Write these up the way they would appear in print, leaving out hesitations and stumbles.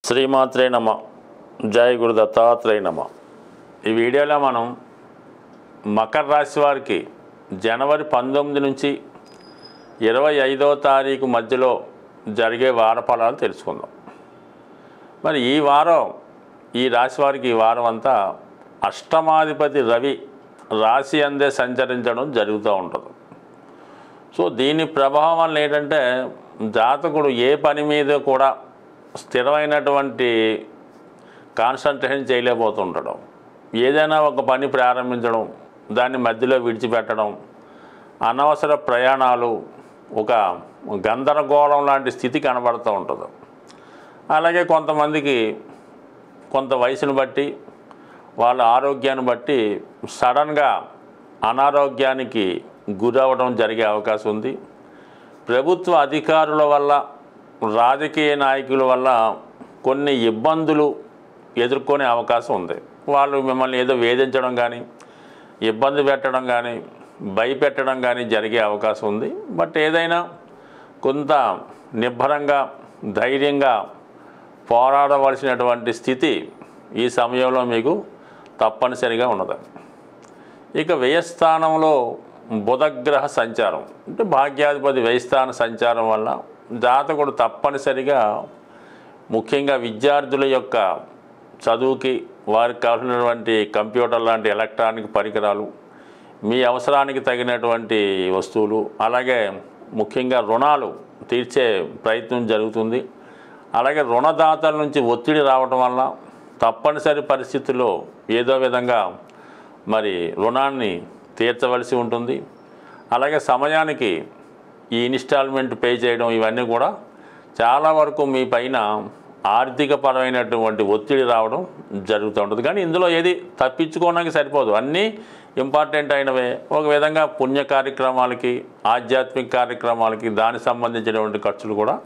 శ్రీమాత్రే నమ. జై గురు దత్తాత్రేయ నమ. ఈ వీడియోలో మనం మకర రాశి వారికి జనవరి 19 నుంచి 25వ తారీఖు మధ్యలో జరిగే వార ఫలాలు తెలుసుకుందాం. మరి ఈ వారం ఈ రాశి వారికి ఈ వారం అంతా అష్టమాధిపతి రవి రాశి అందే సంచరించడం జరుగుతూ ఉంటుంది. సో దీని ప్రభావం వల్ల ఏంటంటే జాతకుడు ఏ పని మీద కూడా స్థిరమైనటువంటి కాన్సన్ట్రేషన్ చేయలేకపోతుండడం, ఏదైనా ఒక పని ప్రారంభించడం దాన్ని మధ్యలో విడిచిపెట్టడం, అనవసర ప్రయాణాలు, ఒక గందరగోళం లాంటి స్థితి కనబడుతూ ఉంటుంది. అలాగే కొంతమందికి కొంత వయసును బట్టి వాళ్ళ ఆరోగ్యాన్ని బట్టి సడన్గా అనారోగ్యానికి గురవడం జరిగే అవకాశం ఉంది. ప్రభుత్వ అధికారుల వల్ల, రాజకీయ నాయకుల వల్ల కొన్ని ఇబ్బందులు ఎదుర్కొనే అవకాశం ఉంది. వాళ్ళు మిమ్మల్ని ఏదో వేధించడం కానీ, ఇబ్బంది పెట్టడం కానీ, భయపెట్టడం కానీ జరిగే అవకాశం ఉంది. బట్ ఏదైనా కొంత నిబ్బరంగా, ధైర్యంగా పోరాడవలసినటువంటి స్థితి ఈ సమయంలో మీకు తప్పనిసరిగా ఉన్నది. ఇక వ్యయస్థానంలో బుధగ్రహ సంచారం అంటే భాగ్యాధిపతి వ్యయస్థాన సంచారం వల్ల జాతకుడు తప్పనిసరిగా ముఖ్యంగా విద్యార్థుల యొక్క చదువుకి, వారికి కావాల్సినటువంటి కంప్యూటర్ లాంటి ఎలక్ట్రానిక్ పరికరాలు, మీ అవసరానికి తగినటువంటి వస్తువులు, అలాగే ముఖ్యంగా రుణాలు తీర్చే ప్రయత్నం జరుగుతుంది. అలాగే రుణదాతల నుంచి ఒత్తిడి రావడం వల్ల తప్పనిసరి పరిస్థితుల్లో ఏదో విధంగా మరి రుణాన్ని తీర్చవలసి ఉంటుంది. అలాగే సమయానికి ఈ ఇన్స్టాల్మెంట్ పే చేయడం, ఇవన్నీ కూడా చాలా వరకు మీ పైన ఆర్థికపరమైనటువంటి ఒత్తిడి రావడం జరుగుతూ ఉంటుంది. కానీ ఇందులో ఏది తప్పించుకోవడానికి సరిపోదు, అన్నీ ఇంపార్టెంట్ అయినవే. ఒక విధంగా పుణ్య కార్యక్రమాలకి, ఆధ్యాత్మిక కార్యక్రమాలకి, దానికి సంబంధించినటువంటి ఖర్చులు కూడా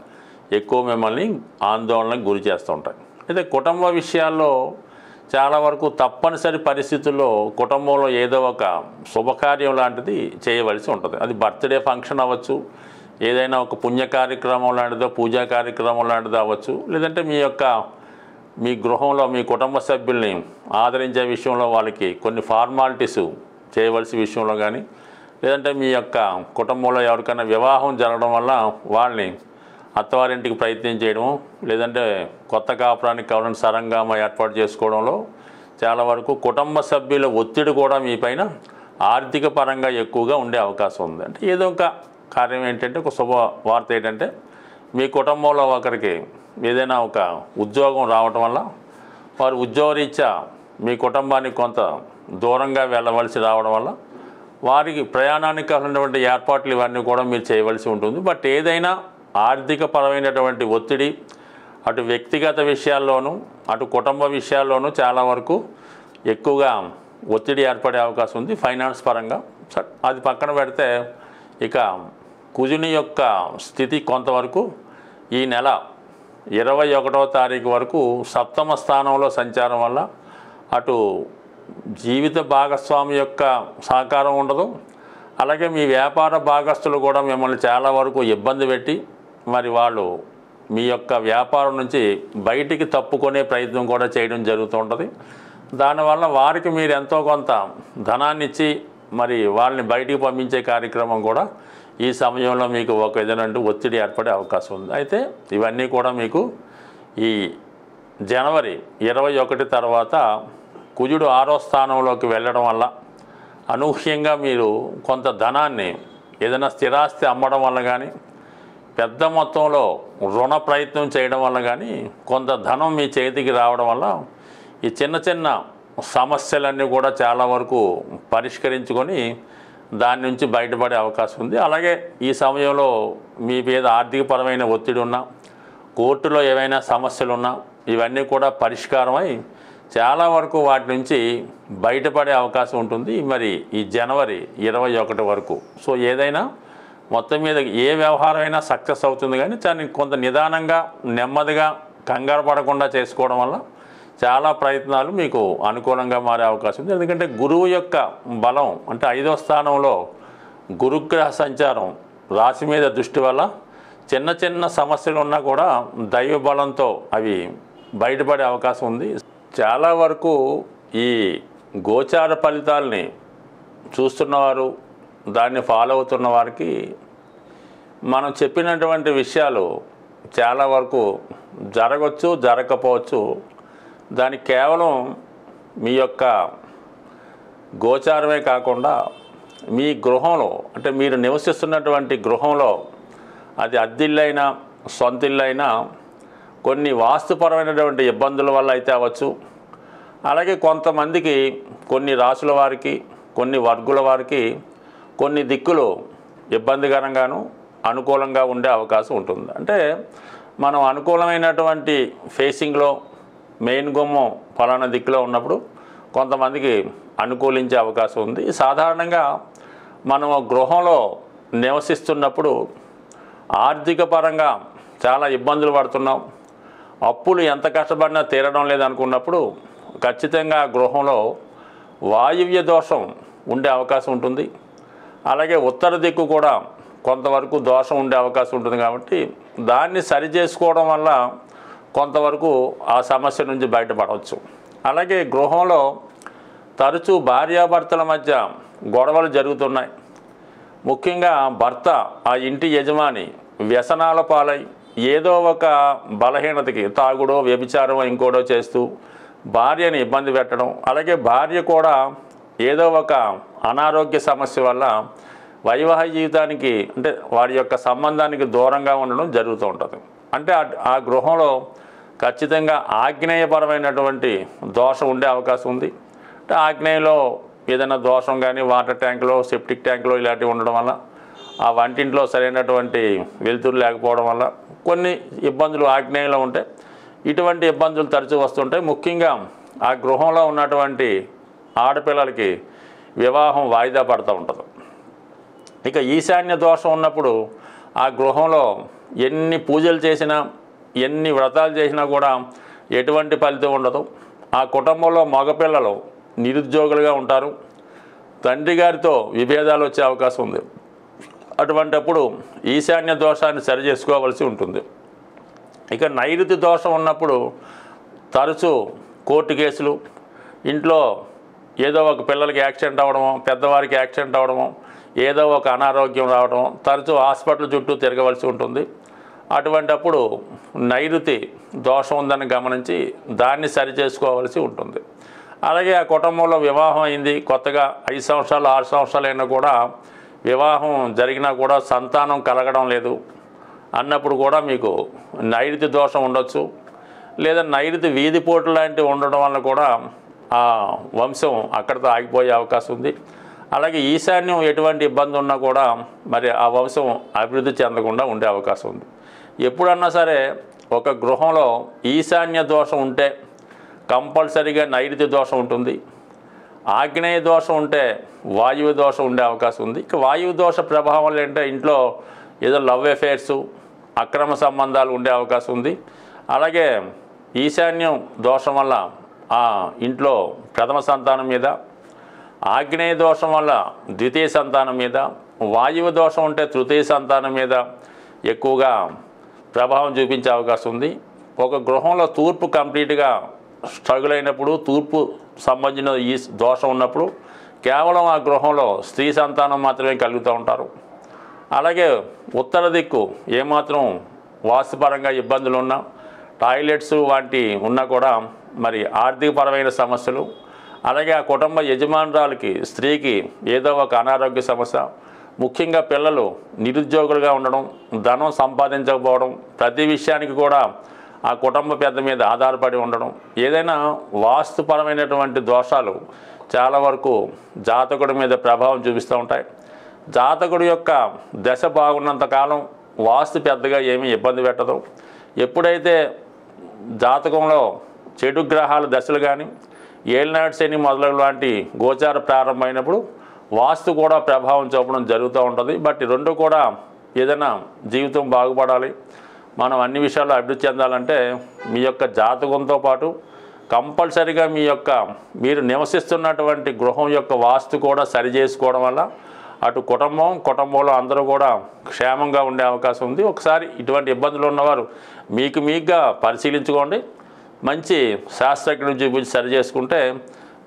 ఎక్కువ మిమ్మల్ని ఆందోళనకు గురి చేస్తూ ఉంటాయి. అయితే కుటుంబ విషయాల్లో చాలా వరకు తప్పనిసరి పరిస్థితుల్లో కుటుంబంలో ఏదో ఒక శుభకార్యం లాంటిది చేయవలసి ఉంటుంది. అది బర్త్డే ఫంక్షన్ అవ్వచ్చు, ఏదైనా ఒక పుణ్య కార్యక్రమం లాంటిదో, పూజా కార్యక్రమం లాంటిదో అవ్వచ్చు, లేదంటే మీ గృహంలో మీ కుటుంబ సభ్యుల్ని ఆదరించే విషయంలో వాళ్ళకి కొన్ని ఫార్మాలిటీస్ చేయవలసిన విషయంలో కానీ, లేదంటే మీ యొక్క కుటుంబంలో ఎవరికైనా వివాహం జరగడం వల్ల వాళ్ళని అత్తవారింటికి ప్రయత్నం చేయడం, లేదంటే కొత్త కాపురానికి కావాలని సరంగామ ఏర్పాటు చేసుకోవడంలో చాలా వరకు కుటుంబ సభ్యుల ఒత్తిడి కూడా మీ పైన ఆర్థిక పరంగా ఎక్కువగా ఉండే అవకాశం ఉంది. అంటే ఏదో ఒక కార్యం ఏంటంటే, ఒక శుభవార్త ఏంటంటే, మీ కుటుంబంలో ఒకరికి ఏదైనా ఒక ఉద్యోగం రావటం వల్ల వారు ఉద్యోగరీత్యా మీ కుటుంబానికి కొంత దూరంగా వెళ్ళవలసి రావడం వల్ల వారికి ప్రయాణానికి కావాల్సినటువంటి ఏర్పాట్లు ఇవన్నీ కూడా మీరు చేయవలసి ఉంటుంది. బట్ ఏదైనా ఆర్థిక పరమైనటువంటి ఒత్తిడి అటు వ్యక్తిగత విషయాల్లోనూ, అటు కుటుంబ విషయాల్లోనూ చాలా వరకు ఎక్కువగా ఒత్తిడి ఏర్పడే అవకాశం ఉంది ఫైనాన్స్ పరంగా. అది పక్కన పెడితే ఇక కుజుని యొక్క స్థితి కొంతవరకు ఈ నెల 21వ తారీఖు వరకు సప్తమ స్థానంలో సంచారం వల్ల అటు జీవిత భాగస్వామి యొక్క సహకారం ఉండదు. అలాగే మీ వ్యాపార భాగస్తులు కూడా మిమ్మల్ని చాలా వరకు ఇబ్బంది పెట్టి మరి వాళ్ళు మీ యొక్క వ్యాపారం నుంచి బయటికి తప్పుకునే ప్రయత్నం కూడా చేయడం జరుగుతూ ఉంటుంది. దానివల్ల వారికి మీరు ఎంతో కొంత ధనాన్ని ఇచ్చి మరి వాళ్ళని బయటికి పంపించే కార్యక్రమం కూడా ఈ సమయంలో మీకు ఒక విధంగా ఒత్తిడి ఏర్పడే అవకాశం ఉంది. అయితే ఇవన్నీ కూడా మీకు ఈ జనవరి 21 తర్వాత కుజుడు 6వ స్థానంలోకి వెళ్ళడం వల్ల అనూహ్యంగా మీరు కొంత ధనాన్ని ఏదైనా స్థిరాస్తి అమ్మడం వల్ల కానీ, పెద్ద మొత్తంలో రుణ ప్రయత్నం చేయడం వల్ల కానీ కొంత ధనం మీ చేతికి రావడం వల్ల ఈ చిన్న చిన్న సమస్యలన్నీ కూడా చాలా వరకు పరిష్కరించుకొని దాని నుంచి బయటపడే అవకాశం ఉంది. అలాగే ఈ సమయంలో మీ మీద ఆర్థికపరమైన ఒత్తిడి ఉన్నా, కోర్టులో ఏవైనా సమస్యలు ఉన్నా ఇవన్నీ కూడా పరిష్కారమై చాలా వరకు వాటి నుంచి బయటపడే అవకాశం ఉంటుంది మరి ఈ జనవరి 21 వరకు. సో ఏదైనా మొత్తం మీద ఏ వ్యవహారమైనా సక్సెస్ అవుతుంది. కానీ దాన్ని కొంత నిదానంగా, నెమ్మదిగా, కంగారు పడకుండా చేసుకోవడం వల్ల చాలా ప్రయత్నాలు మీకు అనుకూలంగా మారే అవకాశం ఉంది. ఎందుకంటే గురువు యొక్క బలం అంటే 5వ స్థానంలో గురుగ్రహ సంచారం రాశి మీద దృష్టి వల్ల చిన్న చిన్న సమస్యలు ఉన్నా కూడా దైవ బలంతో అవి బయటపడే అవకాశం ఉంది. చాలా వరకు ఈ గోచార ఫలితాలని చూస్తున్నవారు, దాన్ని ఫాలో అవుతున్న వారికి మనం చెప్పినటువంటి విషయాలు చాలా వరకు జరగవచ్చు, జరగకపోవచ్చు. దానికి కేవలం మీ యొక్క గోచారమే కాకుండా మీ గృహంలో, అంటే మీరు నివసిస్తున్నటువంటి గృహంలో, అది అద్దిల్లైనా సొంతిల్లైనా కొన్ని వాస్తుపరమైనటువంటి ఇబ్బందుల వల్ల అయితే అవ్వచ్చు. అలాగే కొంతమందికి, కొన్ని రాసుల వారికి, కొన్ని వర్గుల వారికి కొన్ని దిక్కులు ఇబ్బందికరంగాను అనుకూలంగా ఉండే అవకాశం ఉంటుంది. అంటే మనం అనుకూలమైనటువంటి ఫేసింగ్లో మెయిన్ గుమ్మం ఫలానా దిక్కులో ఉన్నప్పుడు కొంతమందికి అనుకూలించే అవకాశం ఉంది. సాధారణంగా మనం గృహంలో నివసిస్తున్నప్పుడు ఆర్థిక పరంగా చాలా ఇబ్బందులు పడుతున్నాం, అప్పులు ఎంత కష్టపడినా తీరడం లేదనుకున్నప్పుడు ఖచ్చితంగా గృహంలో వాయువ్య దోషం ఉండే అవకాశం ఉంటుంది. అలాగే ఉత్తర దిక్కు కూడా కొంతవరకు దోషం ఉండే అవకాశం ఉంటుంది. కాబట్టి దాన్ని సరి చేసుకోవడం వల్ల కొంతవరకు ఆ సమస్య నుంచి బయటపడవచ్చు. అలాగే గృహంలో తరచూ భార్యాభర్తల మధ్య గొడవలు జరుగుతున్నాయి. ముఖ్యంగా భర్త, ఆ ఇంటి యజమాని వ్యసనాల పాలై ఏదో ఒక బలహీనతకి, తాగుడో వ్యభిచారమో ఇంకోటో చేస్తూ భార్యని ఇబ్బంది పెట్టడం, అలాగే భార్య కూడా ఏదో ఒక అనారోగ్య సమస్య వల్ల వైవాహిక జీవితానికి, అంటే వారి యొక్క సంబంధానికి దూరంగా ఉండడం జరుగుతూ ఉంటుంది. అంటే ఆ గృహంలో ఖచ్చితంగా ఆగ్నేయపరమైనటువంటి దోషం ఉండే అవకాశం ఉంది. అంటే ఆగ్నేయంలో ఏదైనా దోషం కానీ వాటర్ ట్యాంకులో, సెప్టిక్ ట్యాంకులో ఇలాంటివి ఉండడం వల్ల, ఆ వంటింట్లో సరైనటువంటి వెలుతురు లేకపోవడం వల్ల కొన్ని ఇబ్బందులు ఆగ్నేయంలో ఉంటే ఇటువంటి ఇబ్బందులు తరచూ వస్తుంటాయి. ముఖ్యంగా ఆ గృహంలో ఉన్నటువంటి ఆడపిల్లలకి వివాహం వాయిదా పడుతూ ఉంటుంది. ఇక ఈశాన్య దోషం ఉన్నప్పుడు ఆ గృహంలో ఎన్ని పూజలు చేసినా, ఎన్ని వ్రతాలు చేసినా కూడా ఎటువంటి ఫలితం ఉండదు. ఆ కుటుంబంలో మగపిల్లలు నిరుద్యోగులుగా ఉంటారు, తండ్రి గారితో విభేదాలు వచ్చే అవకాశం ఉంది. అటువంటప్పుడు ఈశాన్య దోషాన్ని సరి చేసుకోవాల్సి ఉంటుంది. ఇక నైరుతి దోషం ఉన్నప్పుడు తరచూ కోర్టు కేసులు, ఇంట్లో ఏదో ఒక పిల్లలకి యాక్సిడెంట్ అవ్వడమో, పెద్దవారికి యాక్సిడెంట్ అవ్వడమో, ఏదో ఒక అనారోగ్యం రావడం, తరచూ హాస్పిటల్ చుట్టూ తిరగవలసి ఉంటుంది. అటువంటప్పుడు నైరుతి దోషం ఉందని గమనించి దాన్ని సరి చేసుకోవాల్సి ఉంటుంది. అలాగే ఆ కుటుంబంలో వివాహం అయింది, కొత్తగా 5 సంవత్సరాలు 6 సంవత్సరాలు అయినా కూడా వివాహం జరిగినా కూడా సంతానం కలగడం లేదు అన్నప్పుడు కూడా మీకు నైరుతి దోషం ఉండొచ్చు. లేదా నైరుతి వీధిపోటు లాంటివి ఉండడం వల్ల కూడా ఆ వంశం అక్కడితో ఆగిపోయే అవకాశం ఉంది. అలాగే ఈశాన్యం ఎటువంటి ఇబ్బంది ఉన్నా కూడా మరి ఆ వంశం అభివృద్ధి చెందకుండా ఉండే అవకాశం ఉంది. ఎప్పుడన్నా సరే ఒక గృహంలో ఈశాన్య దోషం ఉంటే కంపల్సరీగా నైరుతి దోషం ఉంటుంది. ఆగ్నేయ దోషం ఉంటే వాయువు దోషం ఉండే అవకాశం ఉంది. ఇక వాయువు దోష ప్రభావం ఏంటంటే ఇంట్లో ఏదో లవ్ అఫేర్సు, అక్రమ సంబంధాలు ఉండే అవకాశం ఉంది. అలాగే ఈశాన్యం దోషం వల్ల ఆ ఇంట్లో ప్రథమ సంతానం మీద, ఆగ్నేయ దోషం వల్ల ద్వితీయ సంతానం మీద, వాయువు దోషం ఉంటే తృతీయ సంతానం మీద ఎక్కువగా ప్రభావం చూపించే అవకాశం ఉంది. ఒక గృహంలో తూర్పు కంప్లీట్గా స్ట్రగుల్ అయినప్పుడు, తూర్పు సంబంధించిన ఈ దోషం ఉన్నప్పుడు కేవలం ఆ గృహంలో స్త్రీ సంతానం మాత్రమే కలుగుతూ ఉంటారు. అలాగే ఉత్తర దిక్కు ఏమాత్రం వాస్తుపరంగా ఇబ్బందులు ఉన్నా, టాయిలెట్స్ వంటి ఉన్నా కూడా మరి ఆర్థికపరమైన సమస్యలు, అలాగే ఆ కుటుంబ యజమానురాలకి, స్త్రీకి ఏదో ఒక అనారోగ్య సమస్య, ముఖ్యంగా పిల్లలు నిరుద్యోగులుగా ఉండడం, ధనం సంపాదించకపోవడం, ప్రతి విషయానికి కూడా ఆ కుటుంబ పెద్ద మీద ఆధారపడి ఉండడం, ఏదైనా వాస్తుపరమైనటువంటి దోషాలు చాలా వరకు జాతకుడి మీద ప్రభావం చూపిస్తూ ఉంటాయి. జాతకుడి యొక్క దశ బాగున్నంతకాలం వాస్తు పెద్దగా ఏమీ ఇబ్బంది పెట్టదు. ఎప్పుడైతే జాతకంలో చెడు గ్రహాల దశలు కానీ, ఏలినాటి శని మొదలగు లాంటి గోచార ప్రారంభమైనప్పుడు వాస్తు కూడా ప్రభావం చూపడం జరుగుతూ ఉంటుంది. బట్ రెండు కూడా ఏదైనా జీవితం బాగుపడాలి, మనం అన్ని విషయాల్లో అభివృద్ధి చెందాలంటే మీ యొక్క జాతకంతో పాటు కంపల్సరీగా మీరు నివసిస్తున్నటువంటి గృహం యొక్క వాస్తు కూడా సరి చేసుకోవడం వల్ల అటు కుటుంబంలో అందరూ కూడా క్షేమంగా ఉండే అవకాశం ఉంది. ఒకసారి ఇటువంటి ఇబ్బందులు ఉన్నవారు మీకుగా పరిశీలించుకోండి. మంచి శాస్త్రజ్ఞుని చూపించి సరి చేసుకుంటే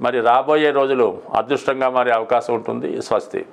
మరి రాబోయే రోజులు అదృష్టంగా మారే అవకాశం ఉంటుంది. స్వస్తి.